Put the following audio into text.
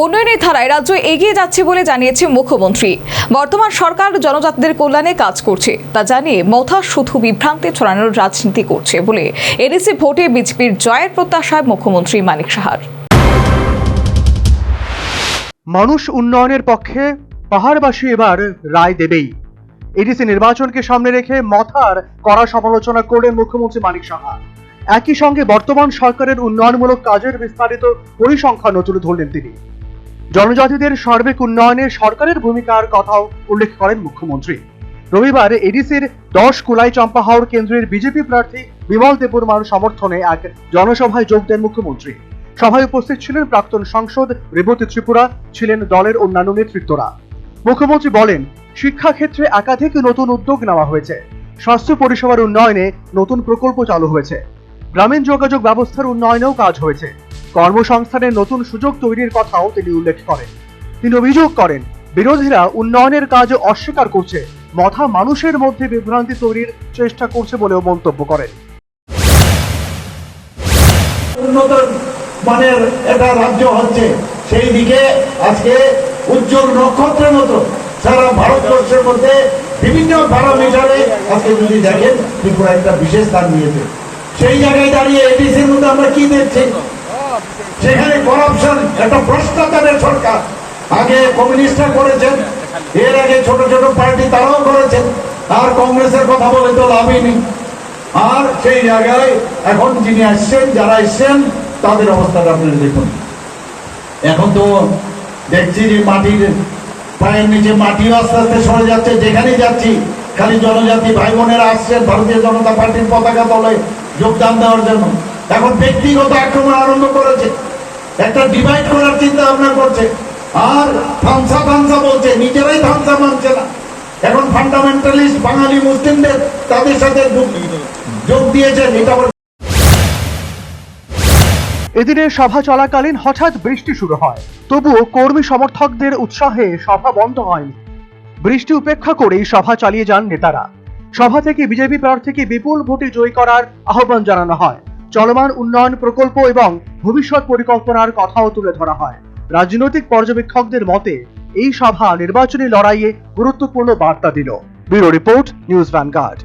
উন্নয়নের ধারায় রাজ্য এগিয়ে যাচ্ছে বলে জানিয়েছে মুখ্যমন্ত্রী। বর্তমান সরকার জনজাতিদের কল্যাণে কাজ করছে তা জানিয়ে মথা শুধু বিভ্রান্তি ছড়ানোর রাজনীতি করছে বলে এডিসি ভোটে বিজেপির জয়ের প্রত্যাশায় মুখ্যমন্ত্রী মানিক সাহার। মানুষ উন্নয়নের পক্ষে, পাহাড়বাসী এবার রায় দেবেই। এডিসি নির্বাচনকে সামনে রেখে মথার কড়া সমালোচনা করলেন মুখ্যমন্ত্রী মানিক সাহা। একই সঙ্গে বর্তমান সরকারের উন্নয়নমূলক কাজের বিস্তারিত পরিসংখ্যানও তুলে ধরলেন তিনি। জনজাতিদের সার্বিক উন্নয়নে সরকারের ভূমিকার কথাও উল্লেখ করেন মুখ্যমন্ত্রী। রবিবার এডিসির 10 কুলাই চম্পাহাওড় কেন্দ্রের বিজেপি প্রার্থী বিমল দেববর্মার সমর্থনে এক জনসভায় যোগ দেন মুখ্যমন্ত্রী। সভায় উপস্থিত ছিলেন প্রাক্তন সাংসদ রেবতী ত্রিপুরা, ছিলেন দলের অন্যান্য নেতৃত্বরা। মুখ্যমন্ত্রী বলেন, শিক্ষাক্ষেত্রে একাধিক নতুন উদ্যোগ নেওয়া হয়েছে, স্বাস্থ্য পরিষেবার উন্নয়নে নতুন প্রকল্প চালু হয়েছে, গ্রামীণ যোগাযোগ ব্যবস্থার উন্নয়নেও কাজ হয়েছে, কর্মসংস্থানের নতুন সুযোগ তৈরির কথাও তিনি উল্লেখ করেন। তিনি অভিযোগ করেন, বিরোধীরা উন্নয়নের কাজ অস্বীকার করছে, মথা মানুষের মধ্যে বিভ্রান্তি তৈরির চেষ্টা করছে বলেও মন্তব্য করেন। উন্নত মানের একটা রাজ্য হচ্ছে, সেই দিকে আজকে উজ্জ্বল নক্ষত্রের মতো সারা ভারতবর্ষের মধ্যে বিভিন্ন প্যারামিটারে আজকে যদি দেখেন ত্রিপুরা একটা বিশেষ স্থান নিয়েছে। সেই জায়গায় দাঁড়িয়ে এডিসির মধ্যে আমরা কি দেখছি, সেখানে করাপশন, একটা ভ্রষ্টাচারের সরকার। আগে কমিউনিস্টরা করেছেন, এর আগে ছোট ছোট পার্টি তারাও করেছেন, আর কংগ্রেসের কথা বলে তো লাভই নেই। আর সেই জায়গায় এখন যিনি আসছেন, যারা এসছেন তাদের অবস্থাটা আপনারা দেখুন। এখন তো দেখছি যে মাটির পায়ের নিচে মাটিও আস্তে আস্তে সরে যাচ্ছে। যেখানে যাচ্ছি খালি জনজাতি ভাই বোনেরা আসছেন ভারতীয় জনতা পার্টির পতাকা তলে যোগদান দেওয়ার জন্য। এখন ব্যক্তিগত আক্রমণ আরম্ভ করেছে, একটা ডিভাইড করার চিন্তা ভাবনা করছে, আর থামসা বলছে, নিজেরাই থামসা মানছে না। এখন ফান্ডামেন্টালিস্ট বাঙালি মুসলিমদের তাদের সাথে যোগ দিয়েছেন। এটা এদিনের সভা চলাকালীন হঠাৎ বৃষ্টি শুরু হয়, তবুও কর্মী সমর্থকদের উৎসাহে সভা বন্ধ হয়নি। বৃষ্টি উপেক্ষা করেই সভা চালিয়ে যান নেতারা। সভা থেকে বিজেপি প্রার্থীকে বিপুল ভোটে জয়ী করার আহ্বান জানানো হয়। চলমান উন্নয়ন প্রকল্প এবং ভবিষ্যৎ পরিকল্পনার কথাও তুলে ধরা হয়। রাজনৈতিক পর্যবেক্ষকদের মতে এই সভা নির্বাচনী লড়াইয়ে গুরুত্বপূর্ণ বার্তা দিল। Bureau report, news vanguard.